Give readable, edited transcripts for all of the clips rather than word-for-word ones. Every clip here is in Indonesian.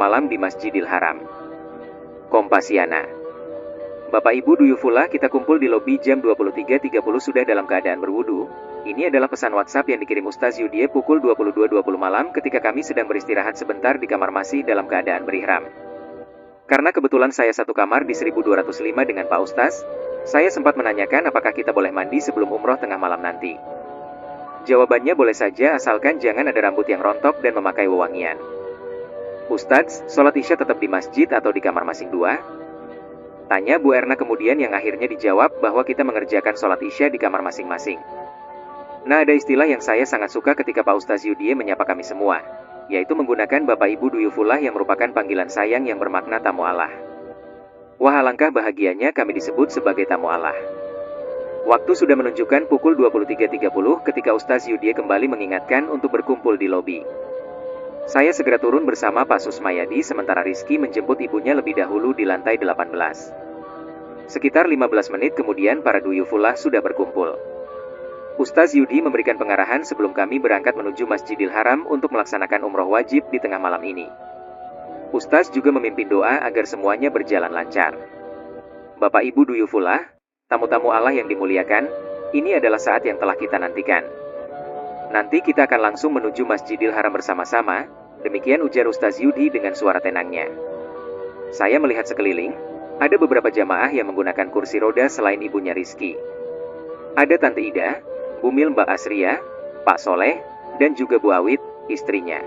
malam di Masjidil Haram. Kompasiana. Bapak Ibu Duyufullah, kita kumpul di lobi jam 23.30 sudah dalam keadaan berwudu. Ini adalah pesan WhatsApp yang dikirim Ustaz Yudie pukul 22.20 malam ketika kami sedang beristirahat sebentar di kamar masih dalam keadaan berihram. Karena kebetulan saya satu kamar di 1205 dengan Pak Ustaz, saya sempat menanyakan apakah kita boleh mandi sebelum umroh tengah malam nanti. Jawabannya boleh saja asalkan jangan ada rambut yang rontok dan memakai wewangian. Ustaz, sholat isya tetap di masjid atau di kamar masing dua? Tanya Bu Erna kemudian yang akhirnya dijawab bahwa kita mengerjakan sholat isya di kamar masing-masing. Nah, ada istilah yang saya sangat suka ketika Pak Ustaz Yudie menyapa kami semua, yaitu menggunakan Bapak Ibu Duyufullah yang merupakan panggilan sayang yang bermakna tamu Allah. Wah, alangkah bahagianya kami disebut sebagai tamu Allah. Waktu sudah menunjukkan pukul 23.30 ketika Ustaz Yudie kembali mengingatkan untuk berkumpul di lobi. Saya segera turun bersama Pak Susmayadi sementara Rizky menjemput ibunya lebih dahulu di lantai 18. Sekitar 15 menit kemudian para Duyufullah sudah berkumpul. Ustaz Yudi memberikan pengarahan sebelum kami berangkat menuju Masjidil Haram untuk melaksanakan umroh wajib di tengah malam ini. Ustaz juga memimpin doa agar semuanya berjalan lancar. Bapak Ibu Duyufullah, tamu-tamu Allah yang dimuliakan, ini adalah saat yang telah kita nantikan. Nanti kita akan langsung menuju Masjidil Haram bersama-sama, demikian ujar Ustaz Yudi dengan suara tenangnya. Saya melihat sekeliling, ada beberapa jamaah yang menggunakan kursi roda selain ibunya Rizky. Ada Tante Ida, Bumil Mbak Asria, Pak Soleh, dan juga Bu Awit, istrinya.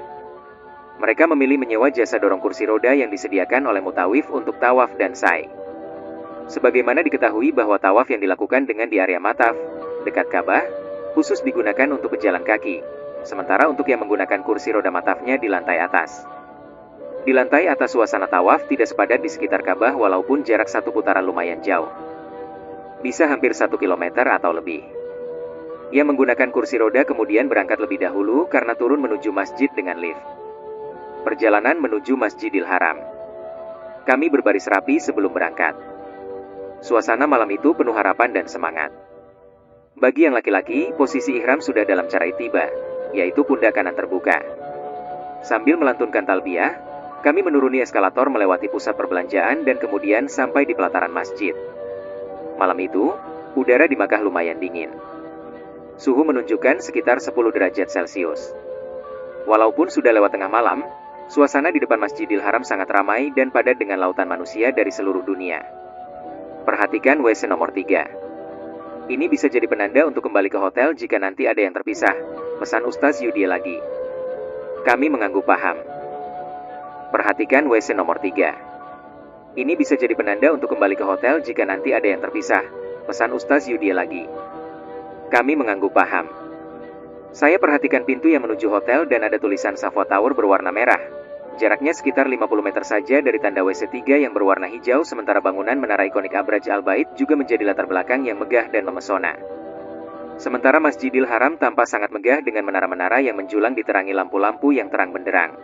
Mereka memilih menyewa jasa dorong kursi roda yang disediakan oleh Mutawif untuk tawaf dan sa'i. Sebagaimana diketahui bahwa tawaf yang dilakukan dengan di area Mataf, dekat Ka'bah, khusus digunakan untuk pejalan kaki, sementara untuk yang menggunakan kursi roda matafnya di lantai atas. Di lantai atas suasana tawaf tidak sepadat di sekitar Ka'bah walaupun jarak satu putaran lumayan jauh. Bisa hampir 1 kilometer atau lebih. Yang menggunakan kursi roda kemudian berangkat lebih dahulu karena turun menuju masjid dengan lift. Perjalanan menuju Masjidil Haram. Kami berbaris rapi sebelum berangkat. Suasana malam itu penuh harapan dan semangat. Bagi yang laki-laki, posisi ihram sudah dalam cara ittiba, yaitu pundak kanan terbuka. Sambil melantunkan talbiyah, kami menuruni eskalator melewati pusat perbelanjaan dan kemudian sampai di pelataran masjid. Malam itu, udara di Makkah lumayan dingin. Suhu menunjukkan sekitar 10 derajat Celcius. Walaupun sudah lewat tengah malam, suasana di depan Masjidil Haram sangat ramai dan padat dengan lautan manusia dari seluruh dunia. Perhatikan WC nomor 3. Ini bisa jadi penanda untuk kembali ke hotel jika nanti ada yang terpisah, pesan Ustaz Yudie lagi. Kami mengangguk paham. Perhatikan WC nomor 3. Ini bisa jadi penanda untuk kembali ke hotel jika nanti ada yang terpisah, pesan Ustaz Yudie lagi. Kami mengangguk paham. Saya perhatikan pintu yang menuju hotel dan ada tulisan Safwa Tower berwarna merah. Jaraknya sekitar 50 meter saja dari tanda WC 3 yang berwarna hijau, sementara bangunan menara ikonik Abraj Al-Bait juga menjadi latar belakang yang megah dan memesona. Sementara Masjidil Haram tampak sangat megah dengan menara-menara yang menjulang diterangi lampu-lampu yang terang benderang.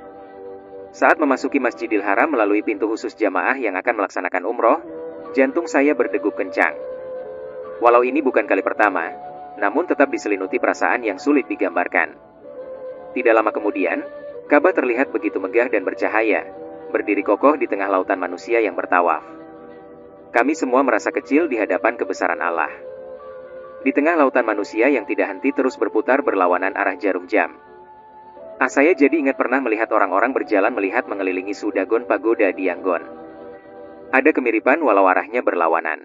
Saat memasuki Masjidil Haram melalui pintu khusus jamaah yang akan melaksanakan umroh, jantung saya berdegup kencang. Walau ini bukan kali pertama, namun tetap diselimuti perasaan yang sulit digambarkan. Tidak lama kemudian, Ka'bah terlihat begitu megah dan bercahaya, berdiri kokoh di tengah lautan manusia yang bertawaf. Kami semua merasa kecil di hadapan kebesaran Allah. Di tengah lautan manusia yang tidak henti terus berputar berlawanan arah jarum jam. Saya jadi ingat pernah melihat orang-orang berjalan melihat mengelilingi Sudagon Pagoda di Yangon. Ada kemiripan walau arahnya berlawanan.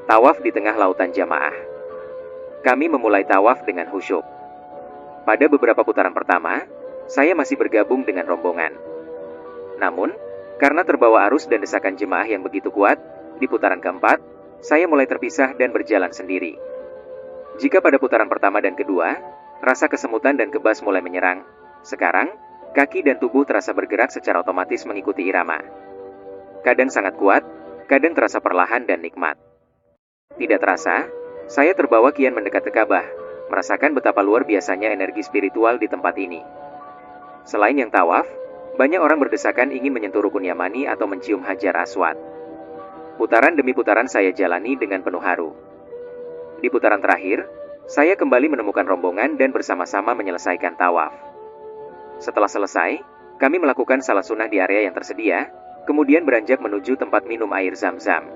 Tawaf di tengah lautan jamaah. Kami memulai tawaf dengan khusyuk. Pada beberapa putaran pertama, saya masih bergabung dengan rombongan. Namun, karena terbawa arus dan desakan jemaah yang begitu kuat, di putaran keempat, saya mulai terpisah dan berjalan sendiri. Jika pada putaran pertama dan kedua, rasa kesemutan dan kebas mulai menyerang, sekarang, kaki dan tubuh terasa bergerak secara otomatis mengikuti irama. Kadang sangat kuat, kadang terasa perlahan dan nikmat. Tidak terasa, saya terbawa kian mendekat ke Ka'bah, merasakan betapa luar biasanya energi spiritual di tempat ini. Selain yang tawaf, banyak orang berdesakan ingin menyentuh rukun Yamani atau mencium Hajar Aswad. Putaran demi putaran saya jalani dengan penuh haru. Di putaran terakhir, saya kembali menemukan rombongan dan bersama-sama menyelesaikan tawaf. Setelah selesai, Kami melakukan salat sunnah di area yang tersedia, kemudian beranjak menuju tempat minum air Zam-Zam.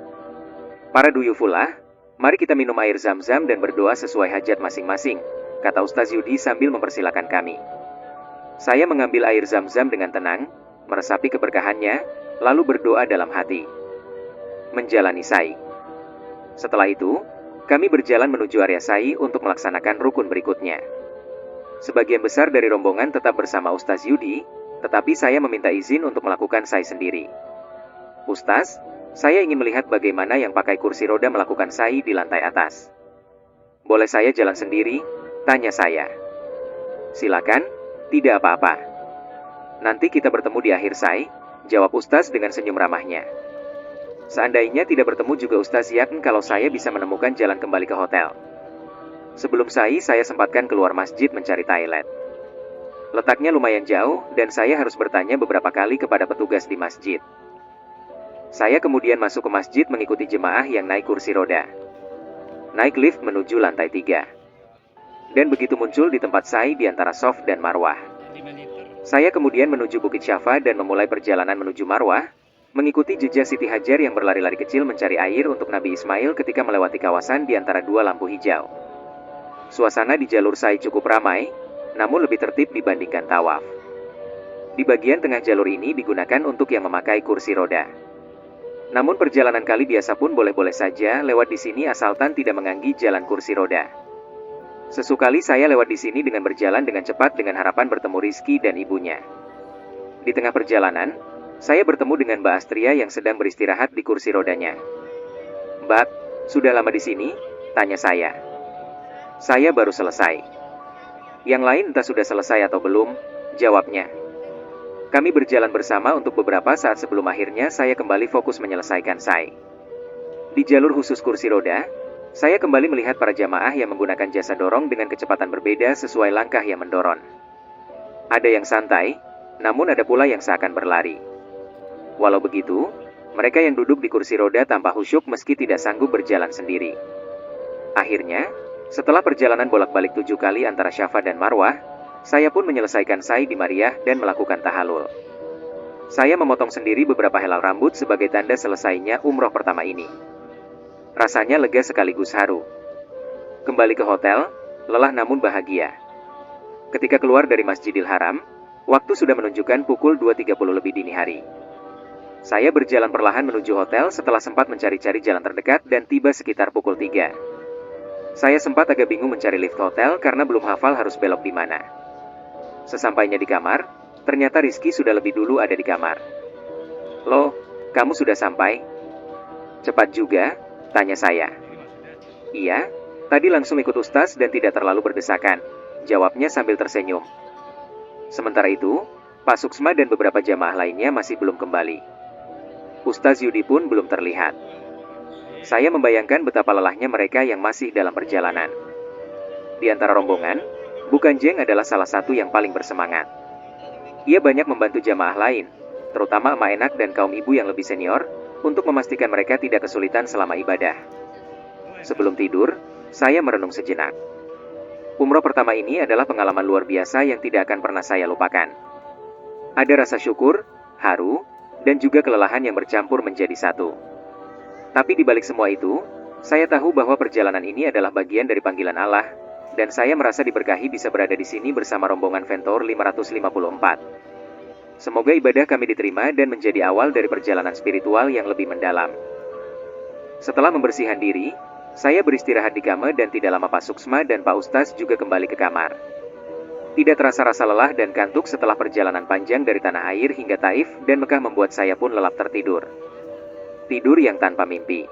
Para duyufullah, mari kita minum air Zam-Zam dan berdoa sesuai hajat masing-masing, kata Ustaz Yudi sambil mempersilakan kami. Saya mengambil air Zam-Zam dengan tenang, meresapi keberkahannya, lalu berdoa dalam hati. Menjalani sai. Setelah itu, kami berjalan menuju area sai untuk melaksanakan rukun berikutnya. Sebagian besar dari rombongan tetap bersama Ustaz Yudi, tetapi saya meminta izin untuk melakukan sai sendiri. Ustaz, saya ingin melihat bagaimana yang pakai kursi roda melakukan sai di lantai atas. Boleh saya jalan sendiri? Tanya saya. Silakan, tidak apa-apa. Nanti kita bertemu di akhir sai, jawab Ustaz dengan senyum ramahnya. Seandainya tidak bertemu juga Ustaz yakin kalau saya bisa menemukan jalan kembali ke hotel. Sebelum sai, saya sempatkan keluar masjid mencari toilet. Letaknya lumayan jauh, dan saya harus bertanya beberapa kali kepada petugas di masjid. Saya kemudian masuk ke masjid mengikuti jemaah yang naik kursi roda. Naik lift menuju lantai 3. Dan begitu muncul di tempat sai di antara Sof dan Marwah. Saya kemudian menuju Bukit Syafa dan memulai perjalanan menuju Marwah, mengikuti jejak Siti Hajar yang berlari-lari kecil mencari air untuk Nabi Ismail ketika melewati kawasan di antara dua lampu hijau. Suasana di jalur sai cukup ramai, namun lebih tertib dibandingkan tawaf. Di bagian tengah jalur ini digunakan untuk yang memakai kursi roda. Namun perjalanan kali biasa pun boleh-boleh saja lewat di sini asalkan tidak mengganggu jalan kursi roda. Sesukali saya lewat di sini dengan berjalan dengan cepat dengan harapan bertemu Rizky dan ibunya. Di tengah perjalanan, saya bertemu dengan Mbak Astria yang sedang beristirahat di kursi rodanya. "Mbak, sudah lama di sini?" tanya saya. "Saya baru selesai." Yang lain entah sudah selesai atau belum, jawabnya. Kami berjalan bersama untuk beberapa saat sebelum akhirnya saya kembali fokus menyelesaikan sai. Di jalur khusus kursi roda, saya kembali melihat para jamaah yang menggunakan jasa dorong dengan kecepatan berbeda sesuai langkah yang mendorong. Ada yang santai, namun ada pula yang seakan berlari. Walau begitu, mereka yang duduk di kursi roda tanpa khusyuk meski tidak sanggup berjalan sendiri. Akhirnya, setelah perjalanan bolak-balik 7 kali antara Syafa dan Marwah, saya pun menyelesaikan sai di Mariah dan melakukan tahalul. Saya memotong sendiri beberapa helai rambut sebagai tanda selesainya umroh pertama ini. Rasanya lega sekaligus haru. Kembali ke hotel, lelah namun bahagia. Ketika keluar dari Masjidil Haram, waktu sudah menunjukkan pukul 2.30 lebih dini hari. Saya berjalan perlahan menuju hotel setelah sempat mencari-cari jalan terdekat dan tiba sekitar pukul 3. Saya sempat agak bingung mencari lift hotel karena belum hafal harus belok di mana. Sesampainya di kamar, ternyata Rizky sudah lebih dulu ada di kamar. "Loh, kamu sudah sampai?" "Cepat juga?" tanya saya. "Iya, tadi langsung ikut Ustaz dan tidak terlalu berdesakan," jawabnya sambil tersenyum. Sementara itu, Pak Suksma dan beberapa jamaah lainnya masih belum kembali. Ustaz Yudi pun belum terlihat. Saya membayangkan betapa lelahnya mereka yang masih dalam perjalanan. Di antara rombongan, Bu Kanjeng adalah salah satu yang paling bersemangat. Ia banyak membantu jamaah lain, terutama emak enak dan kaum ibu yang lebih senior, untuk memastikan mereka tidak kesulitan selama ibadah. Sebelum tidur, saya merenung sejenak. Umroh pertama ini adalah pengalaman luar biasa yang tidak akan pernah saya lupakan. Ada rasa syukur, haru, dan juga kelelahan yang bercampur menjadi satu. Tapi di balik semua itu, saya tahu bahwa perjalanan ini adalah bagian dari panggilan Allah, dan saya merasa diberkahi bisa berada di sini bersama rombongan Ventor 554. Semoga ibadah kami diterima dan menjadi awal dari perjalanan spiritual yang lebih mendalam. Setelah membersihkan diri, saya beristirahat di kamar dan tidak lama Pak Suksma dan Pak Ustaz juga kembali ke kamar. Tidak terasa rasa lelah dan kantuk setelah perjalanan panjang dari tanah air hingga Taif dan Mekah membuat saya pun lelap tertidur. Tidur yang tanpa mimpi.